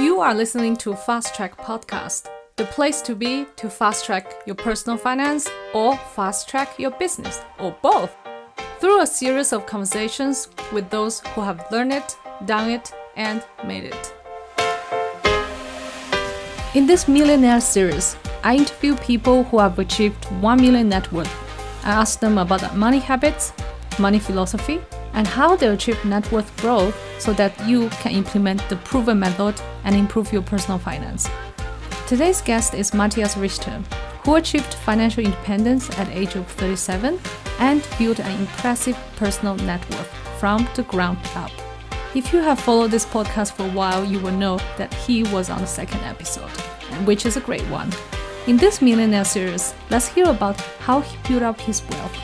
You are listening to Fast Track Podcast, the place to be to fast track your personal finance or fast track your business, or both, through a series of conversations with those who have learned it, done it, and made it. In this Millionaire series, I interview people who have achieved 1 million net worth. I ask them about their money habits, money philosophy, and how they achieve net worth growth so that you can implement the proven method and improve your personal finance. Today's guest is Matthias Richter, who achieved financial independence at the age of 37 and built an impressive personal net worth from the ground up. If you have followed this podcast for a while, you will know that he was on the second episode, which is a great one. In this Millionaire series, let's hear about how he built up his wealth.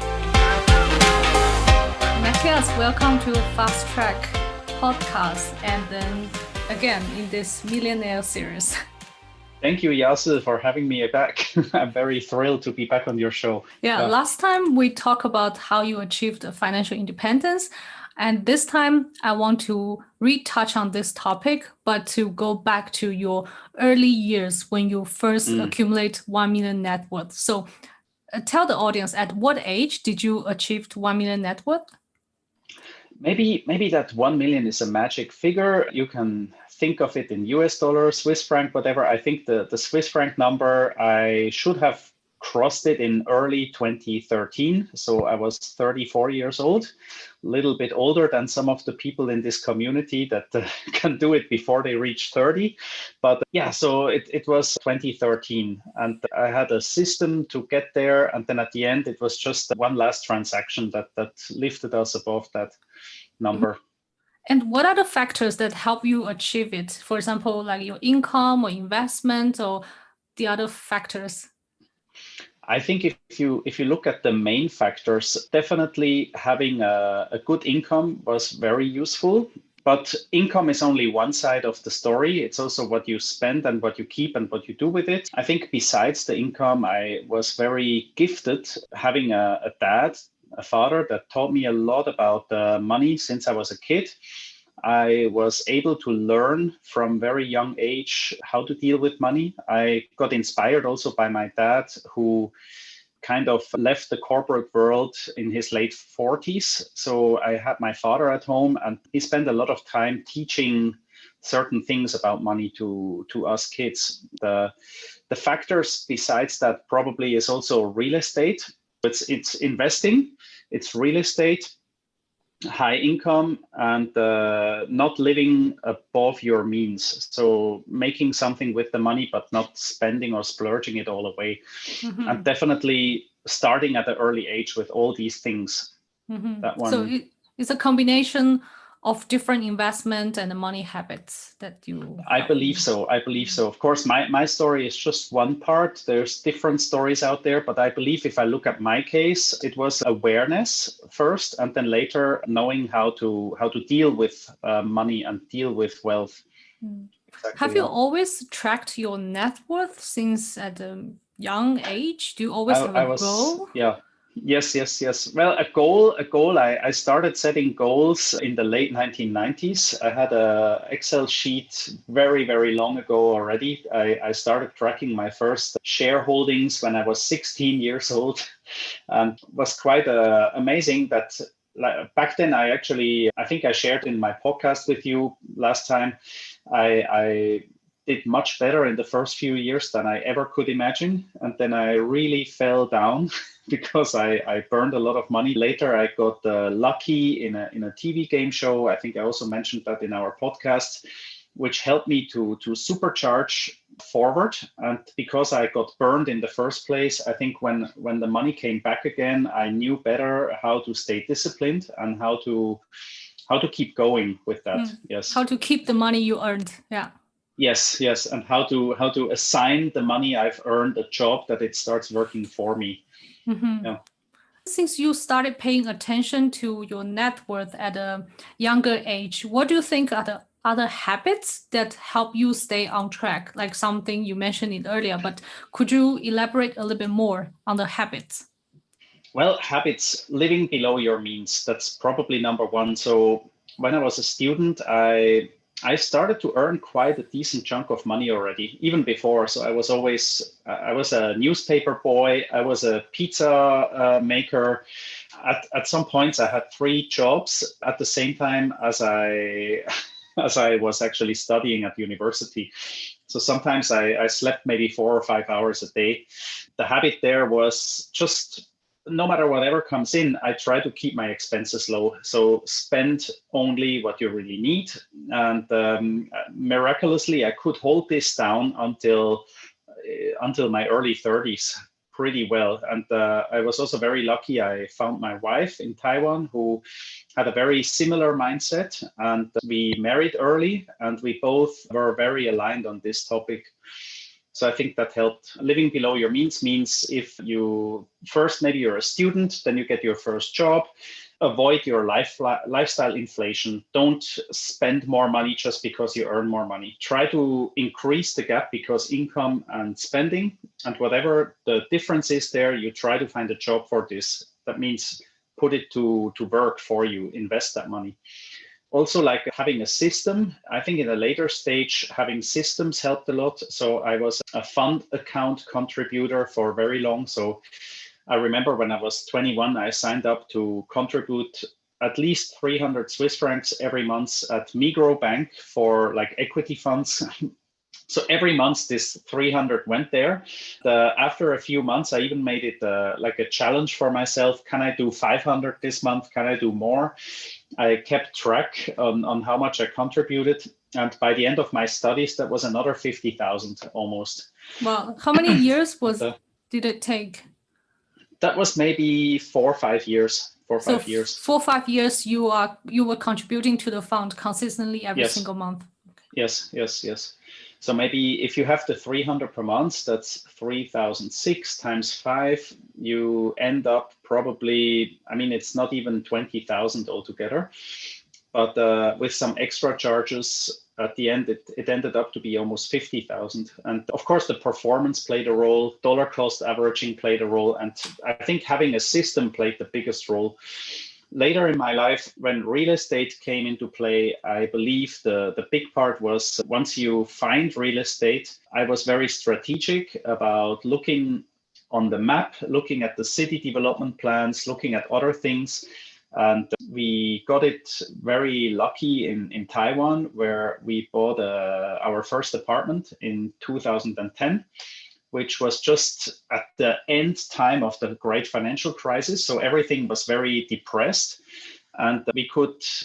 Matthias, welcome to Fast Track Podcast, and then again in this Millionaire series. Thank you, Yasi, for having me back. I'm very thrilled to be back on your show. Yeah, last time we talked about how you achieved financial independence. And this time I want to retouch on this topic, but to go back to your early years when you first accumulate 1 million net worth. So tell the audience, at what age did you achieve 1 million net worth? Maybe that 1 million is a magic figure. You can think of it in US dollars, Swiss franc, whatever. I think the Swiss franc number, I should have crossed it in early 2013. So I was 34 years old, a little bit older than some of the people in this community that can do it before they reach 30. But yeah, so it was 2013 and I had a system to get there. And then at the end, it was just one last transaction that lifted us above that number. And what are the factors that help you achieve it? For example, like your income or investment or the other factors? I think if you look at the main factors, definitely having a good income was very useful. But income is only one side of the story. It's also what you spend and what you keep and what you do with it. I think besides the income, I was very gifted having a father that taught me a lot about money since I was a kid. I was able to learn from very young age how to deal with money. I got inspired also by my dad, who kind of left the corporate world in his late 40s. So I had my father at home and he spent a lot of time teaching certain things about money to us kids. The factors besides that probably is also real estate. It's investing, it's real estate, high income, and not living above your means. So making something with the money, but not spending or splurging it all away. Mm-hmm. And definitely starting at an early age with all these things. Mm-hmm. That one. So it's a combination of different investment and money habits that you... I believe so. Of course, my story is just one part. There's different stories out there, but I believe if I look at my case, it was awareness first, and then later knowing how to deal with money and deal with wealth. Exactly. Have you always tracked your net worth since at a young age? Do you always have a goal? Yeah. Yes. Well, a goal. I started setting goals in the late 1990s. I had an Excel sheet very, very long ago already. I started tracking my first shareholdings when I was 16 years old, and was quite amazing that back then I think I shared in my podcast with you last time, I did much better in the first few years than I ever could imagine. And then I really fell down because I burned a lot of money. Later, I got lucky in a TV game show. I think I also mentioned that in our podcast, which helped me to supercharge forward. And because I got burned in the first place, I think when the money came back again, I knew better how to stay disciplined and how to keep going with that. Yes. How to keep the money you earned. Yeah. Yes, and how to assign the money I've earned a job that it starts working for me. Mm-hmm. Yeah. Since you started paying attention to your net worth at a younger age, what do you think are the other habits that help you stay on track? Like something you mentioned it earlier, but could you elaborate a little bit more on the habits? Well, habits, living below your means, that's probably number one. So when I was a student, I I started to earn quite a decent chunk of money already, even before. So I was a newspaper boy, I was a pizza maker. At some points, I had 3 jobs at the same time as as I was actually studying at university. So sometimes I slept maybe 4 or 5 hours a day. The habit there was just no matter whatever comes in, I try to keep my expenses low. So spend only what you really need. And miraculously, I could hold this down until my early 30s pretty well. And I was also very lucky. I found my wife in Taiwan who had a very similar mindset, and we married early, and we both were very aligned on this topic. So I think that helped. Living below your means if you first, maybe you're a student, then you get your first job. Avoid your lifestyle inflation. Don't spend more money just because you earn more money. Try to increase the gap because income and spending, and whatever the difference is there, you try to find a job for this. That means put it to work for you, invest that money. Also, like having a system, I think in a later stage, having systems helped a lot. So I was a fund account contributor for very long. So I remember when I was 21, I signed up to contribute at least 300 Swiss francs every month at Migros Bank for like equity funds. So every month this 300 went there. After a few months, I even made it like a challenge for myself. Can I do 500 this month? Can I do more? I kept track on how much I contributed. And by the end of my studies, that was another 50,000 almost. Well, how many years did it take? That was maybe 4 or 5 years. 4 or 5 years. 4 or 5 years you were contributing to the fund consistently every single month. Yes. So maybe if you have the 300 per month, that's 3,006 times 5. You end up probably, I mean, it's not even 20,000 altogether, but with some extra charges at the end, it ended up to be almost 50,000. And of course, the performance played a role, dollar cost averaging played a role. And I think having a system played the biggest role. Later in my life, when real estate came into play, I believe the big part was once you find real estate, I was very strategic about looking on the map, looking at the city development plans, looking at other things. And we got it very lucky in Taiwan, where we bought our first apartment in 2010. Which was just at the end time of the great financial crisis. So everything was very depressed. And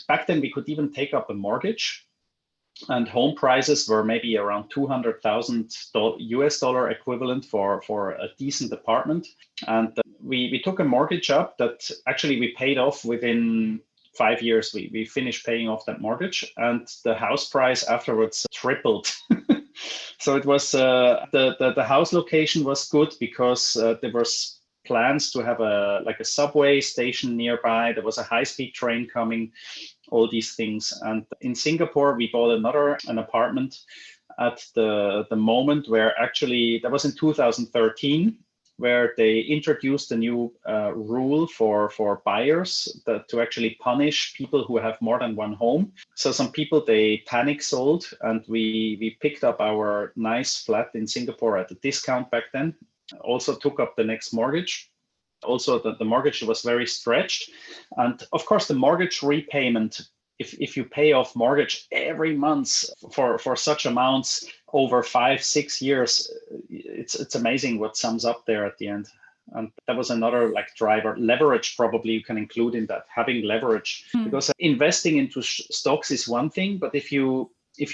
back then we could even take up a mortgage. And home prices were maybe around 200,000 US dollar equivalent for a decent apartment. And we took a mortgage up that actually we paid off within 5 years. We finished paying off that mortgage, and the house price afterwards tripled. So it was the house location was good because there was plans to have a subway station nearby. There was a high-speed train coming, all these things. And in Singapore, we bought an apartment at the moment where actually that was in 2013, where they introduced a new rule for buyers to actually punish people who have more than one home. So some people, they panic sold, and we picked up our nice flat in Singapore at a discount back then. Also took up the next mortgage. Also, the mortgage was very stretched. And of course, the mortgage repayment, if you pay off mortgage every month for such amounts over 5-6 years, it's amazing what sums up there at the end. And that was another driver. Leverage, probably you can include in that, having leverage, because investing into stocks is one thing, but if you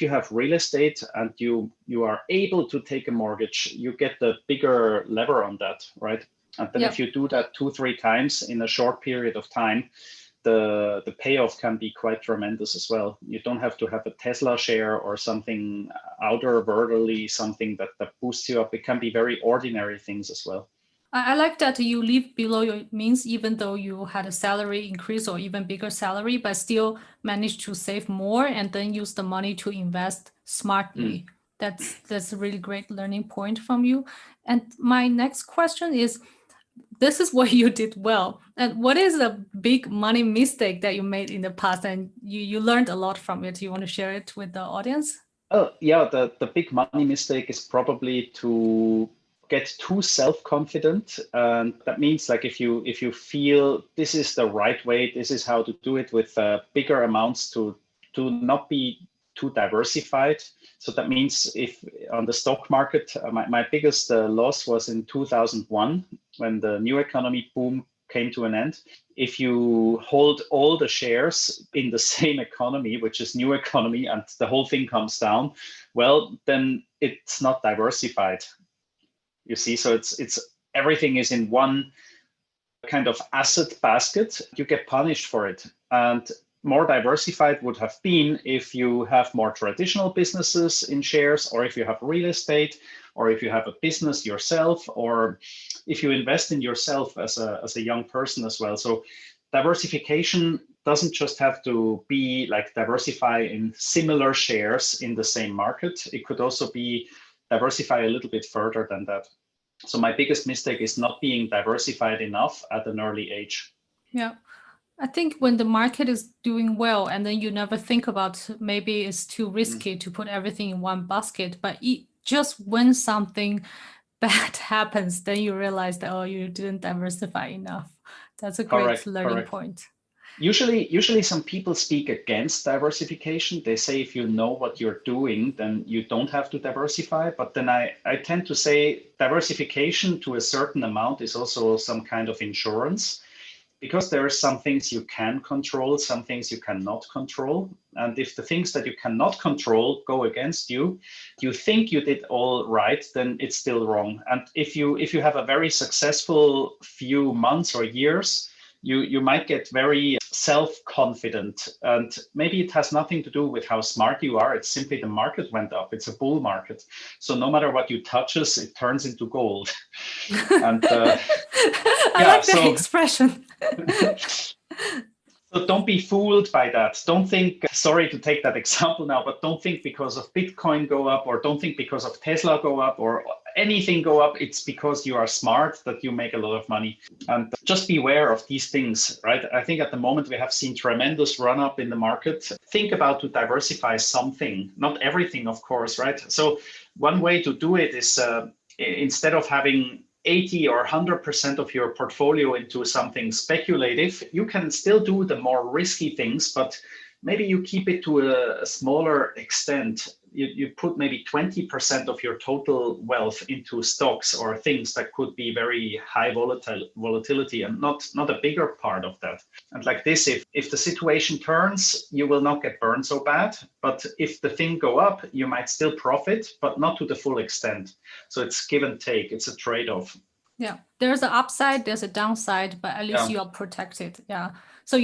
have real estate and you are able to take a mortgage, you get the bigger lever on that, right? And then if you do that 2-3 times in a short period of time, the payoff can be quite tremendous as well. You don't have to have a Tesla share or something outer-worldly, something that boosts you up. It can be very ordinary things as well. I like that you live below your means, even though you had a salary increase or even bigger salary, but still managed to save more and then use the money to invest smartly. That's a really great learning point from you. And my next question is, this is what you did well. And what is a big money mistake that you made in the past and you learned a lot from it? You want to share it with the audience? Oh, yeah, the big money mistake is probably to get too self-confident. And that means like if you feel this is the right way, this is how to do it with bigger amounts to not be too diversified. So that means if on the stock market, my biggest loss was in 2001 when the new economy boom came to an end. If you hold all the shares in the same economy, which is new economy, and the whole thing comes down, well, then it's not diversified. You see, so it's everything is in one kind of asset basket. You get punished for it. And more diversified would have been if you have more traditional businesses in shares, or if you have real estate, or if you have a business yourself, or if you invest in yourself as a young person as well. So diversification doesn't just have to be like diversify in similar shares in the same market. It could also be diversify a little bit further than that. So my biggest mistake is not being diversified enough at an early age. Yeah. I think when the market is doing well and then you never think about maybe it's too risky to put everything in one basket, but just when something bad happens, then you realize that, oh, you didn't diversify enough. That's a great learning point. Usually some people speak against diversification. They say if you know what you're doing, then you don't have to diversify. But then I tend to say diversification to a certain amount is also some kind of insurance, because there are some things you can control, some things you cannot control. And if the things that you cannot control go against you, you think you did all right, then it's still wrong. And if you have a very successful few months or years, you might get very self-confident, and maybe it has nothing to do with how smart you are. It's simply the market went up. It's a bull market, so no matter what you touches, it turns into gold. And I like that expression. So don't be fooled by that. Don't think, sorry to take that example now, but don't think because of Bitcoin go up, or don't think because of Tesla go up, or anything go up, it's because you are smart that you make a lot of money. And just beware of these things, right? I think at the moment we have seen tremendous run up in the market. Think about to diversify something, not everything, of course, right? So one way to do it is instead of having 80 or 100% of your portfolio into something speculative, you can still do the more risky things, but maybe you keep it to a smaller extent. You put maybe 20% of your total wealth into stocks or things that could be very high volatility, and not a bigger part of that. And like this, if the situation turns, you will not get burned so bad. But if the thing go up, you might still profit, but not to the full extent. So it's give and take. It's a trade-off. Yeah, there's an upside, there's a downside, but at least you are protected. Yeah. So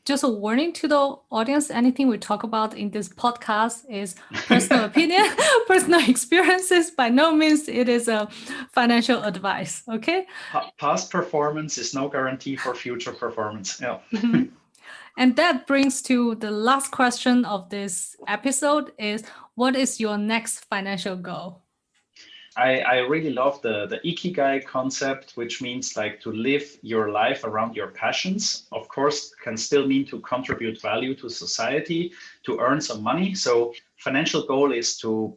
just a warning to the audience, anything we talk about in this podcast is personal opinion, personal experiences. By no means it is a financial advice, okay? Past performance is no guarantee for future performance. Yeah. And that brings to the last question of this episode is, what is your next financial goal? I really love the ikigai concept, which means like to live your life around your passions. Of course, can still mean to contribute value to society, to earn some money. So financial goal is to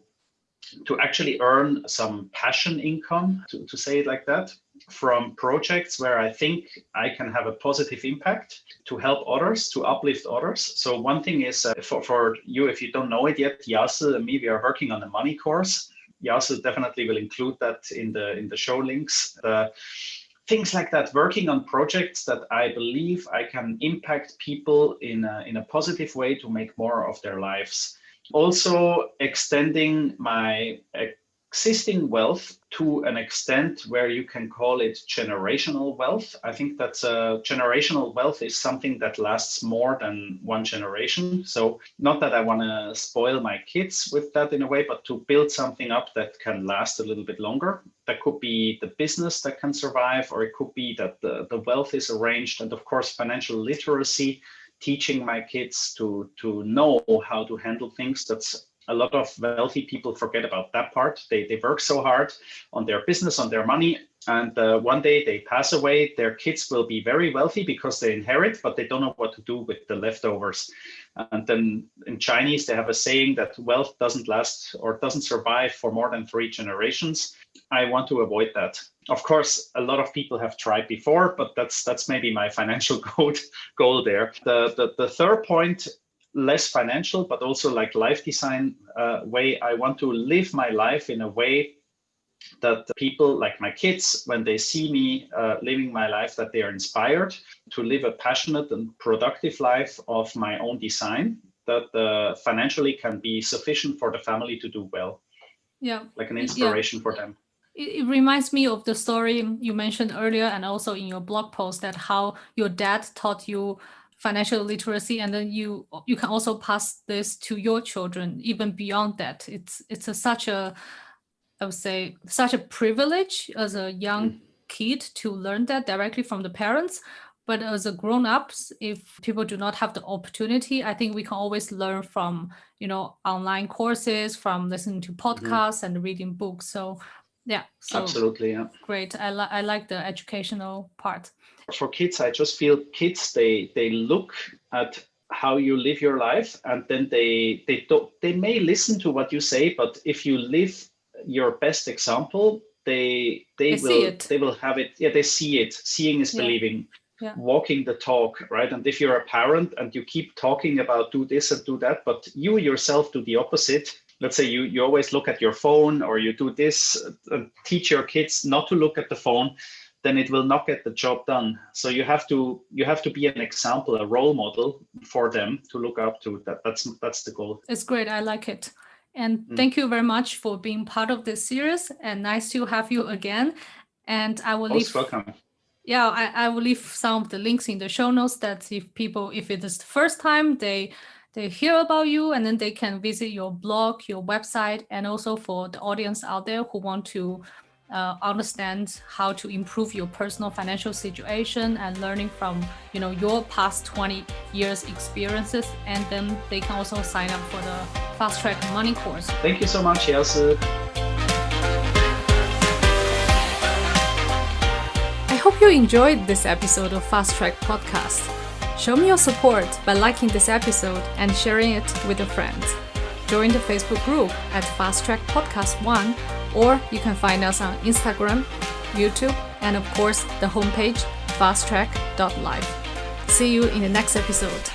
actually earn some passion income, to say it like that, from projects where I think I can have a positive impact, to help others, to uplift others. So one thing is for you, if you don't know it yet, Yase and me, we are working on a money course. Yase definitely will include that in the show links. Things like that, working on projects that I believe I can impact people in a positive way to make more of their lives. Also extending my existing wealth to an extent where you can call it generational wealth. I think that generational wealth is something that lasts more than one generation. So not that I want to spoil my kids with that in a way, but to build something up that can last a little bit longer. That could be the business that can survive, or it could be that the wealth is arranged. And of course, financial literacy, teaching my kids to know how to handle things. That's a lot of wealthy people forget about that part. They work so hard on their business, on their money, And one day they pass away, their kids will be very wealthy because they inherit, but they don't know what to do with the leftovers. And then in Chinese, they have a saying that wealth doesn't last or doesn't survive for more than 3 generations. I want to avoid that. Of course, a lot of people have tried before, but that's maybe my financial goal there. The third point, less financial, but also like life design way, I want to live my life in a way that people like my kids, when they see me living my life, that they are inspired to live a passionate and productive life of my own design, that financially can be sufficient for the family to do well. Yeah. Like an inspiration for them. It reminds me of the story you mentioned earlier, and also in your blog post, that how your dad taught you financial literacy, and then you can also pass this to your children even beyond that. It's such a, I would say, such a privilege as a young kid to learn that directly from the parents. But as a grown-ups, if people do not have the opportunity, I think we can always learn from, online courses, from listening to podcasts and reading books. So yeah, so absolutely, yeah, great. I like the educational part. For kids, I just feel kids, they look at how you live your life, and then they may listen to what you say, but if you live your best example, they will have it. Yeah, they see it. Seeing is believing. Yeah. Walking the talk, right? And if you're a parent and you keep talking about do this and do that, but you yourself do the opposite. Let's say you always look at your phone, or you do this, teach your kids not to look at the phone, then it will not get the job done. So you have to be an example, a role model for them to look up to. That's the goal. It's great. I like it. And thank you very much for being part of this series, and nice to have you again. And I will Most welcome. Yeah, I will leave some of the links in the show notes, that if it is the first time they hear about you, and then they can visit your blog, your website, and also for the audience out there who want to understand how to improve your personal financial situation and learning from your past 20 years experiences, and then they can also sign up for the Fast Track Money course. Thank you so much, Else. I hope you enjoyed this episode of Fast Track Podcast. Show me your support by liking this episode and sharing it with your friends. Join the Facebook group at Fast Track Podcast 1, or you can find us on Instagram, YouTube, and of course the homepage fasttrack.life. See you in the next episode.